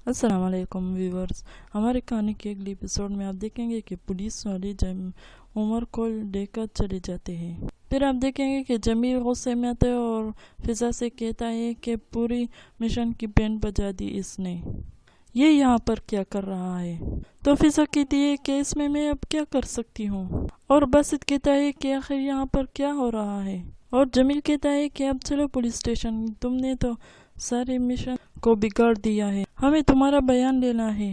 अस्सलाम वालेकुम व्यूवर्स। हमारे कहानी के अगले एपिसोड में आप देखेंगे कि पुलिस वाले उमर को लेकर चले जाते हैं। फिर आप देखेंगे कि जमील गुस्से में आता है और फिजा से कहता है कि पूरी मिशन की बैंड बजा दी इसने, ये यहाँ पर क्या कर रहा है। तो फिजा कहती है कि इसमें मैं अब क्या कर सकती हूँ, और बासित कहता है कि आखिर यहाँ पर क्या हो रहा है। और जमील कहता है कि अब चलो पुलिस स्टेशन, तुमने तो सारे मिशन को बिगाड़ दिया है, हमें तुम्हारा बयान लेना है।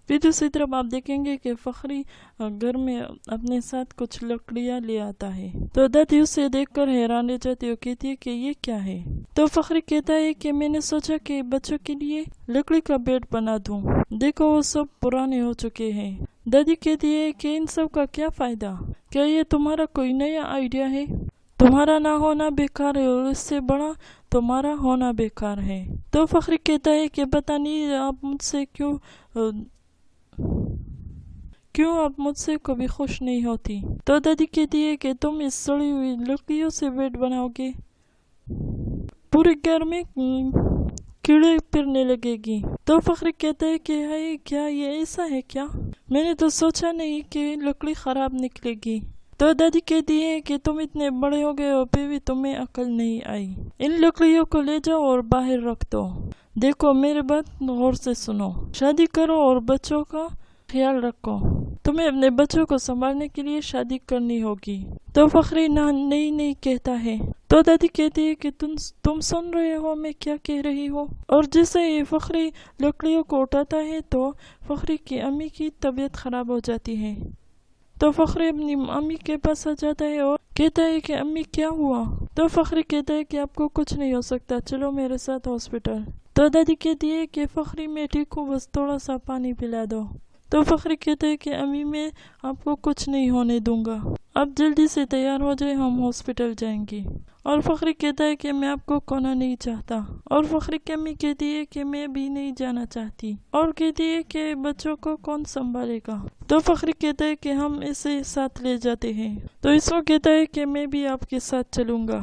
फिर दूसरी तरफ आप देखेंगे कि फखरी घर में अपने साथ कुछ लकड़ियाँ ले आता है। तो दादी उसे देखकर हैरान रह जाती है, कहती है कि ये क्या है। तो फखरी कहता है कि मैंने सोचा कि बच्चों के लिए लकड़ी का बेड बना दूं, देखो वो सब पुराने हो चुके हैं। दादी कहती है कि इन सब का क्या फायदा, क्या ये तुम्हारा कोई नया आइडिया है। तुम्हारा ना होना बेकार है और इससे बड़ा तुम्हारा होना बेकार है। तो फखरी कहता है कि पता नहीं आप मुझसे क्यों आप मुझसे कभी खुश नहीं होती। तो दादी कहती है कि तुम इस सड़ी हुई लकड़ियों से बेड बनाओगे, पूरे घर में कीड़े फिरने लगेगी। तो फखरी कहता है कि हाय, क्या ये ऐसा है क्या, मैंने तो सोचा नहीं कि लकड़ी खराब निकलेगी। तो दादी कहती है कि तुम इतने बड़े हो गए और फिर भी तुम्हें अकल नहीं आई, इन लकड़ियों को ले जाओ और बाहर रख दो। देखो मेरी बात गौर से सुनो, शादी करो और बच्चों का ख्याल रखो, तुम्हें अपने बच्चों को संभालने के लिए शादी करनी होगी। तो फखरी नहीं कहता है। तो दादी कहती है कि तुम सुन रहे हो मैं क्या कह रही हूँ। और जैसे ही फखरी लकड़ियों को उठाता है तो फखरी की अम्मी की तबीयत खराब हो जाती है। तो फखरी अपनी अम्मी के पास आ जाता है और कहता है कि अम्मी क्या हुआ। तो फखरी कहता है कि आपको कुछ नहीं हो सकता, चलो मेरे साथ हॉस्पिटल। तो दादी कहती है कि फखरी मैं ठीक हूँ, बस थोड़ा सा पानी पिला दो। तो फखरी कहता है कि अम्मी मैं आपको कुछ नहीं होने दूंगा, अब जल्दी से तैयार हो जाए, हम हॉस्पिटल जाएंगे। और फखरी कहता है कि मैं आपको खोना नहीं चाहता। और फखरी की अम्मी कहती है कि मैं भी नहीं जाना चाहती, और कहती है कि बच्चों को कौन संभालेगा। तो फखरी कहता है कि हम इसे साथ ले जाते हैं। तो इसको कहता है कि मैं भी आपके साथ चलूंगा।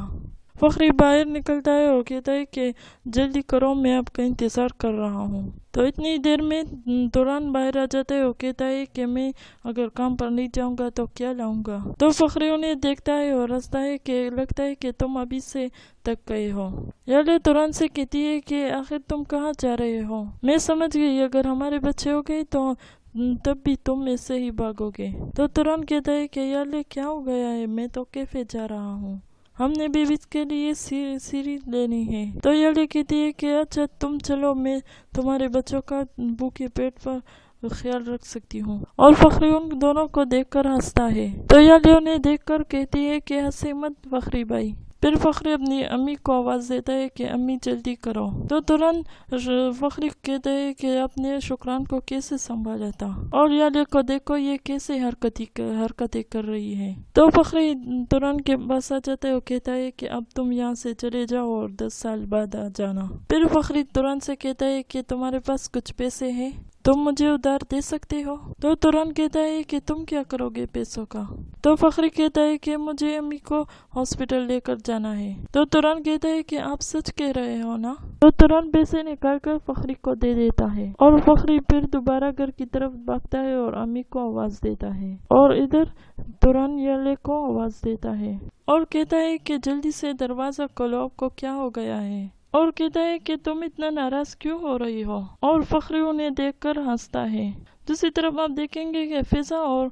फखरी बाहर निकलता है और कहता है कि जल्दी करो, मैं आपका इंतज़ार कर रहा हूँ। तो इतनी देर में तुरान बाहर आ जाता है और कहता है कि मैं अगर काम पर नहीं जाऊंगा तो क्या लाऊंगा। तो फखरी उन्हें देखता है और हंसता है कि लगता है कि तुम अभी से तक गए हो। याले तुरान से कहती है कि आखिर तुम कहाँ जा रहे हो, मैं समझ गई अगर हमारे बच्चे हो गए तो तब भी तुम ऐसे ही भागोगे। तो तुरान कहता है कि याले क्या हो गया है, मैं तो कैफे जा रहा हूँ, हमने बेबी के लिए सीरी लेनी है। तो याले कहती है कि अच्छा तुम चलो, मैं तुम्हारे बच्चों का भूखे पेट पर ख्याल रख सकती हूँ। और फखरी उन दोनों को देखकर हंसता है। तो याले उन्हें देखकर कहती है कि हंसे मत फखरी भाई। फिर फखरी अपनी अम्मी को आवाज़ देता है कि अम्मी जल्दी करो। तो तुरंत फखरी कहता है कि अपने शुक्रान को कैसे संभाला था, और याले को देखो ये कैसे हरकतें कर रही है। तो फखरी तुरंत के पास आ जाता है और कहता है कि अब तुम यहाँ से चले जाओ और 10 साल बाद आ जाना। फिर फखरी तुरंत से कहता है कि तुम्हारे पास कुछ पैसे हैं, तुम मुझे उधार दे सकते हो। तो तुरंत कहता है कि तुम क्या करोगे पैसों का। तो फखरी कहता है कि मुझे अम्मी को हॉस्पिटल लेकर जाना है। तो तुरंत कहता है कि आप सच कह रहे हो ना। तो तुरंत पैसे निकाल कर फखरी को दे देता है, और फखरी फिर दोबारा घर की तरफ भागता है और अम्मी को आवाज देता है, और इधर तुरंत याले को आवाज देता है और कहता है कि जल्दी से दरवाजा खोलो, आपको क्या हो गया है। और कहता है कि तुम इतना नाराज क्यों हो रही हो। और फखरी उन्हें देखकर हंसता है। दूसरी तरफ आप देखेंगे कि फिजा और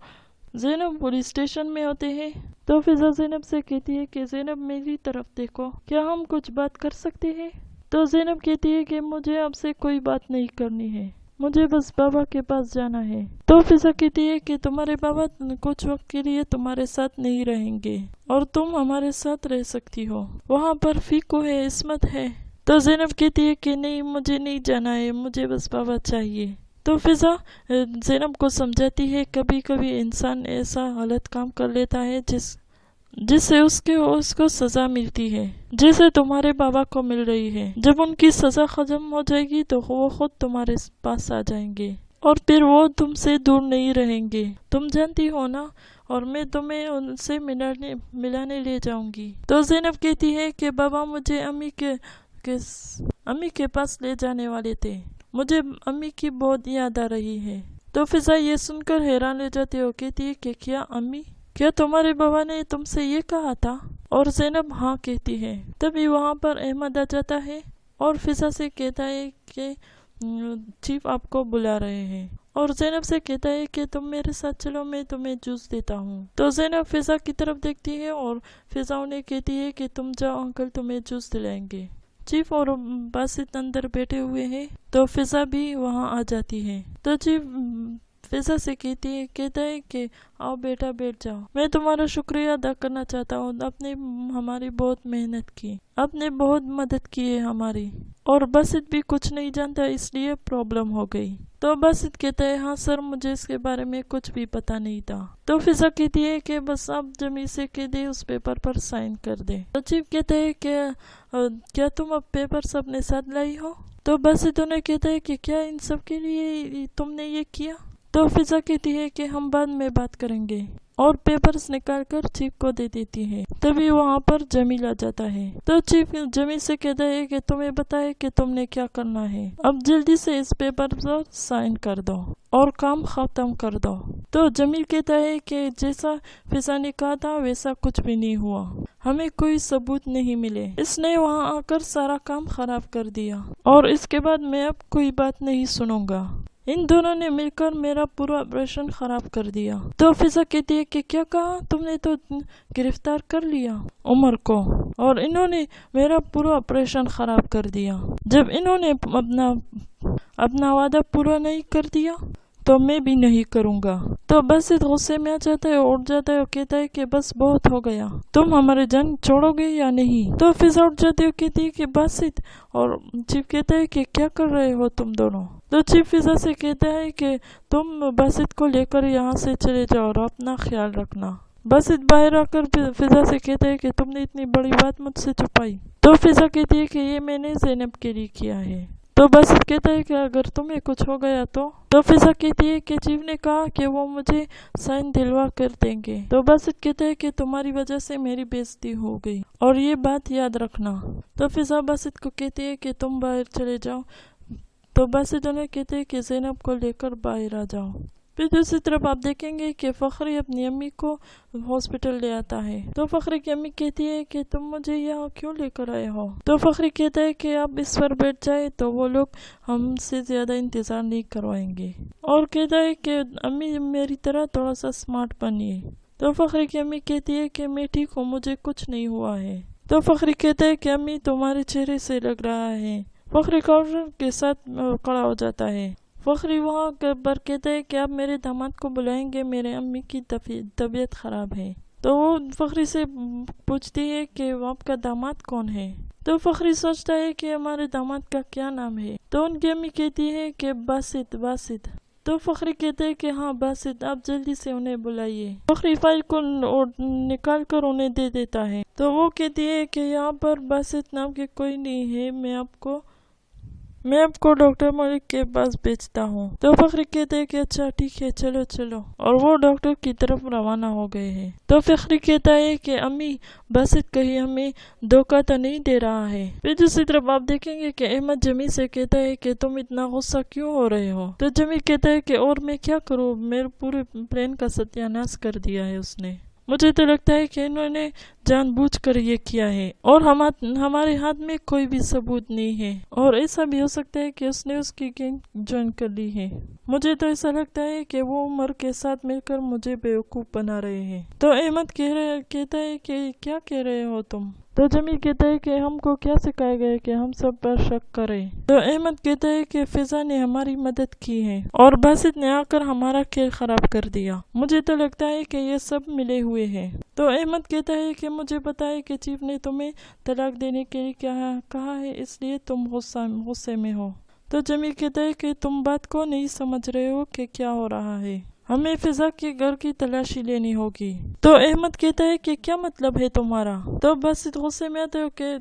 ज़ैनब पुलिस स्टेशन में होते हैं। तो फिजा ज़ैनब से कहती है कि ज़ैनब मेरी तरफ देखो, क्या हम कुछ बात कर सकते हैं। तो ज़ैनब कहती है कि मुझे आपसे कोई बात नहीं करनी है, मुझे बस बाबा के पास जाना है। तो फिजा कहती है कि तुम्हारे बाबा कुछ वक्त के लिए तुम्हारे साथ नहीं रहेंगे और तुम हमारे साथ रह सकती हो, वहाँ पर फीको है, इस्मत है। तो ज़ैनब कहती है कि नहीं, मुझे नहीं जाना है, मुझे बस बाबा चाहिए। तो फिजा ज़ैनब को समझाती है कभी कभी इंसान ऐसा गलत काम कर लेता है जिससे उसको सजा मिलती है, जैसे तुम्हारे बाबा को मिल रही है। जब उनकी सजा खत्म हो जाएगी तो वो खुद तुम्हारे पास आ जाएंगे और फिर वो तुमसे दूर नहीं रहेंगे, तुम जानती हो ना, और मैं तुम्हें उनसे मिलाने ले जाऊंगी। तो ज़ैनब कहती है कि बाबा मुझे अम्मी के पास ले जाने वाले थे, مجھے امی کی بہت یاد آ رہی ہے۔ تو فضا یہ سن کر حیران رہ جاتی ہے اور کہتی ہے کہ کیا امی، کیا تمہارے بابا نے تم سے یہ کہا تھا؟ اور زینب ہاں کہتی ہے۔ تبھی وہاں پر احمد آ جاتا ہے اور فضا سے کہتا ہے کہ چیف آپ کو بلا رہے ہیں، اور زینب سے کہتا ہے کہ تم میرے ساتھ چلو، میں تمہیں جوس دیتا ہوں۔ تو زینب فضا کی طرف دیکھتی ہے اور فضا انہیں کہتی ہے کہ تم جاؤ، انکل تمہیں جوس دلائیں گے۔ چیف اور باسط اندر بیٹھے ہوئے ہیں تو فضا بھی وہاں آ جاتی ہے۔ تو چیف فضا سے کہتا ہے کہ آؤ بیٹا بیٹھ جاؤ، میں تمہارا شکریہ ادا کرنا چاہتا ہوں، آپ نے ہماری بہت محنت کی، آپ نے بہت مدد کی ہے ہماری، اور باسط بھی کچھ نہیں جانتا اس لیے پرابلم ہو گئی۔ تو باسط کہتا ہے ہاں سر، مجھے اس کے بارے میں کچھ بھی پتا نہیں تھا۔ تو فضا کہتی ہے کہ بس آپ جمیل سے کہہ دے اس پیپر پر سائن کر دے۔ تو چیف کہتا ہے کہ کیا تم اب پیپرز اپنے ساتھ لائی ہو؟ تو باسط انہیں کہتا ہے کہ کیا ان سب کے لیے تم نے یہ کیا؟ تو فضا کہتی ہے کہ ہم بعد میں بات کریں گے، اور پیپرز نکال کر چیف کو دے دیتی ہے۔ تبھی وہاں پر جمیل آ جاتا ہے۔ تو چیف جمیل سے کہتا ہے کہ تمہیں بتائے کہ تم نے کیا کرنا ہے، اب جلدی سے اس پیپر پر سائن کر دو اور کام ختم کر دو۔ تو جمیل کہتا ہے کہ جیسا فضا نے کہا تھا ویسا کچھ بھی نہیں ہوا، ہمیں کوئی ثبوت نہیں ملے، اس نے وہاں آ کر سارا کام خراب کر دیا، اور اس کے بعد میں اب کوئی بات نہیں سنوں گا، ان دونوں نے مل کر میرا پورا آپریشن خراب کر دیا۔ تو فضا کہتی ہے کہ کیا کہا تم نے؟ تو گرفتار کر لیا عمر کو، اور انہوں نے میرا پورا آپریشن خراب کر دیا۔ جب انہوں نے اپنا وعدہ پورا نہیں کر دیا تو میں بھی نہیں کروں گا۔ تو بس غصے میں آ جاتا ہے، اٹھ جاتا ہے اور کہتا ہے کہ بس بہت ہو گیا، تم ہمارے جنگ چھوڑو گے یا نہیں؟ تو فضا اٹھ جاتی ہے اور کہتی ہے کہ باسط، اور چیف کہتا ہے کہ کیا کر رہے ہو تم دونوں؟ تو چیف فضا سے کہتا ہے کہ تم باسط کو لے کر یہاں سے چلے جاؤ اور اپنا خیال رکھنا۔ باسط باہر آ کر فضا سے کہتا ہے کہ تم نے اتنی بڑی بات مجھ سے چھپائی۔ تو فضا کہتی ہے کہ یہ میں نے زینب کے لیے کیا ہے۔ تو باسط کہتا ہے کہ اگر تمہیں کچھ ہو گیا تو فضا کہتی ہے کہ چیف نے کہا کہ وہ مجھے سائن دلوا کر دیں گے۔ تو باسط کہتا ہے کہ تمہاری وجہ سے میری بے عزتی ہو گئی اور یہ بات یاد رکھنا۔ تو فضا باسط کو کہتی ہے کہ تم باہر چلے جاؤ۔ تو باسط انہیں کہتے ہیں کہ زینب کو لے کر باہر آ جاؤ۔ پھر دوسری طرف آپ دیکھیں گے کہ فخری اپنی امی کو ہاسپٹل لے آتا ہے۔ تو فخری کی امی کہتی ہے کہ تم مجھے یہاں کیوں لے کر آئے ہو؟ تو فخری کہتا ہے کہ آپ اس پر بیٹھ جائے تو وہ لوگ ہم سے زیادہ انتظار نہیں کروائیں گے، اور کہتا ہے کہ امی میری طرح تھوڑا سا اسمارٹ بنیے۔ تو فخری کی امی کہتی ہے کہ میں ٹھیک ہوں، مجھے کچھ نہیں ہوا ہے۔ تو فخری کہتا ہے کہ امی تمہارے چہرے سے لگ رہا ہے۔ فخری کاؤنٹر کے ساتھ کھڑا ہو جاتا ہے۔ فخری وہاں پر کہتا ہے کہ آپ میرے داماد کو بلائیں گے، میرے امی کی طبیعت خراب ہے۔ تو وہ فخری سے پوچھتی ہے کہ آپ کا داماد کون ہے؟ تو فخری سوچتا ہے کہ ہمارے داماد کا کیا نام ہے؟ تو ان کی امی کہتی ہے کہ باسط۔ تو فخری کہتے ہیں کہ ہاں باسط، آپ جلدی سے انہیں بلائیے۔ فخری فائل کو نکال کر انہیں دے دیتا ہے۔ تو وہ کہتی ہے کہ یہاں پر باسط نام کے کوئی نہیں ہے، میں آپ کو ڈاکٹر ملک کے پاس بھیجتا ہوں۔ تو فخری کہتے ہیں کہ اچھا ٹھیک ہے، چلو، اور وہ ڈاکٹر کی طرف روانہ ہو گئے ہیں۔ تو فخری کہتا ہے کہ امی باسط کہیں ہمیں دھوکہ تو نہیں دے رہا ہے؟ پھر دوسری طرف آپ دیکھیں گے کہ احمد جمیل سے کہتا ہے کہ تم اتنا غصہ کیوں ہو رہے ہو؟ تو جمیل کہتا ہے کہ اور میں کیا کروں، میرے پورے پلان کا ستیہ ناش کر دیا ہے اس نے، مجھے تو لگتا ہے کہ انہوں نے جان بوجھ کر یہ کیا ہے، اور ہمارے ہاتھ میں کوئی بھی ثبوت نہیں ہے، اور ایسا بھی ہو سکتا ہے کہ اس نے اس کی گینگ جوائن کر لی ہے۔ مجھے تو ایسا لگتا ہے کہ وہ عمر کے ساتھ مل کر مجھے بیوقوف بنا رہے ہیں۔ تو احمد کہتا ہے کہ کیا کہہ رہے ہو تم؟ تو جمیل کہتا ہے کہ ہم کو کیا سکھایا گیا کہ ہم سب پر شک کریں؟ تو احمد کہتا ہے کہ فضا نے ہماری مدد کی ہے اور باسط نے آ کر ہمارا کھیل خراب کر دیا، مجھے تو لگتا ہے کہ یہ سب ملے ہوئے ہیں۔ تو احمد کہتا ہے کہ مجھے پتا ہے کہ چیف نے تمہیں طلاق دینے کے لیے کیا کہا ہے، اس لیے تم غصے میں ہو۔ تو جمیل کہتا ہے کہ تم بات کو نہیں سمجھ رہے ہو کہ کیا ہو رہا ہے، ہمیں فضا کے گھر کی تلاشی لینی ہوگی۔ تو احمد کہتا ہے کہ کیا مطلب ہے تمہارا؟ تو بس غصے میں آتے ہو کہ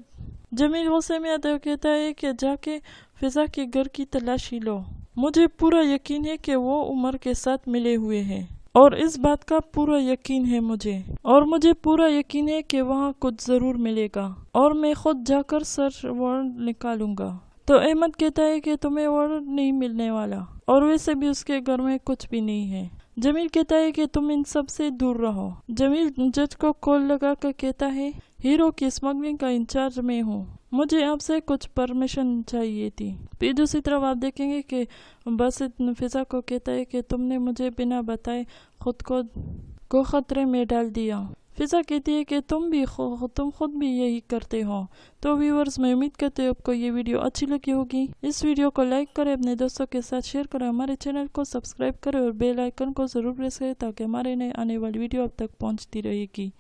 جمیل غصے میں آتے ہو کہتا ہے کہ جا کے فضا کے گھر کی تلاشی لو، مجھے پورا یقین ہے کہ وہ عمر کے ساتھ ملے ہوئے ہیں، اور اس بات کا پورا یقین ہے مجھے پورا یقین ہے کہ وہاں کچھ ضرور ملے گا، اور میں خود جا کر سرچ وارنٹ نکالوں گا۔ तो अहमद कहता है कि तुम्हें ऑर्डर नहीं मिलने वाला और वैसे भी उसके घर में कुछ भी नहीं है। जमील कहता है कि तुम इन सब से दूर रहो। जमील जज को कॉल लगा कर कहता है हीरो की स्मगलिंग का इंचार्ज मैं हूँ, मुझे आपसे कुछ परमिशन चाहिए थी। फिर दूसरी तरफ आप देखेंगे कि बासित फिजा को कहता है कि तुमने मुझे बिना बताए खुद को खतरे में डाल दिया। फिजा कहती है कि तुम खुद भी यही करते हो। तो व्यूअर्स, मैं उम्मीद करती हूँ आपको ये वीडियो अच्छी लगी होगी। इस वीडियो को लाइक करें, अपने दोस्तों के साथ शेयर करें, हमारे चैनल को सब्सक्राइब करें और बेल आइकन को जरूर प्रेस करें ताकि हमारे नए आने वाली वीडियो अब तक पहुँचती रहेगी।